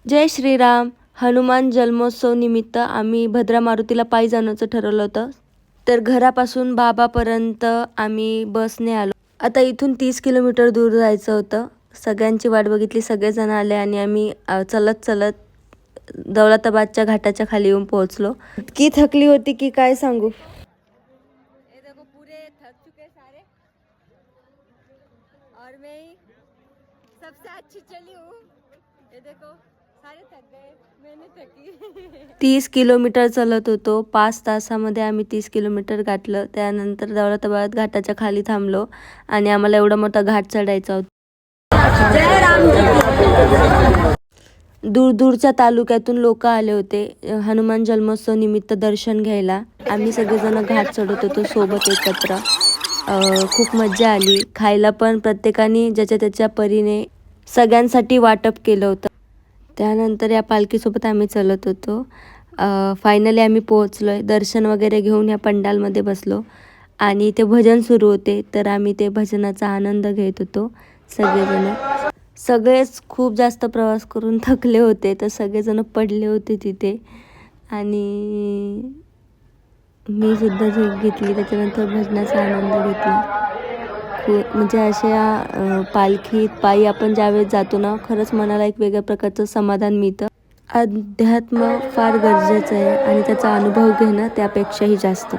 जय श्रीराम. हनुमान जन्मोत्सव निमित्त आम्ही भद्रा मारुतीला पायी जाण्याचं ठरवलं होतं. तर घरापासून बाबापर्यंत आम्ही बसने आलो. आता इथून 30 किलोमीटर दूर जायचं होतं. सगळ्यांची वाट बघितली, सगळेजण आले आणि आम्ही चलत चलत दौलताबादच्या घाटाच्या खाली येऊन पोहोचलो. इतकी थकली होती की काय सांगू. ये देखो पूरे थक चुके सारे और मैं ही सबसे अच्छी चली हूँ. ये देखो सारे थक गए, मैंने थकी. 30 किलोमीटर चलत होतो. 5 तासामध्ये आम्ही 30 किलोमीटर गाठलं. त्यानंतर दौलताबाद घाटाच्या खाली थांबलो आणि आम्हाला एवढा मोठा घाट चढायचा होता. दूरदूरच्या तालुक्यातून लोक आले होते हनुमान जन्मोत्सव निमित्त दर्शन घ्यायला. आम्ही सगळेजण घाट चढत होतो सोबत एकत्र. खूप मज्जा आली. खायला पण प्रत्येकाने ज्याच्या त्याच्या परीने सगळ्यांसाठी वाटप केलं होतं. त्यानंतर या पालखीसोबत आम्ही चालत होतो. फायनली आम्ही पोहोचलो आहे. दर्शन वगैरे घेऊन या पंडालमध्ये बसलो आणि ते भजन सुरू होते. तर आम्ही ते भजनाचा आनंद घेत होतो सगळेजण. सगळेच खूप जास्त प्रवास करून थकले होते, तर सगळेजण पडले होते तिथे आणि मी सुद्धा झोप घेतली. त्याच्यानंतर भजनाचा आनंद घेतला. म्हणजे अशा पालखीत पायी आपण ज्यावेळेस जातो ना, खरंच मनाला एक वेगळ्या प्रकारचं समाधान मिळतं. अध्यात्म फार गरजेचं आहे आणि त्याचा अनुभव घेणं त्यापेक्षाही जास्त.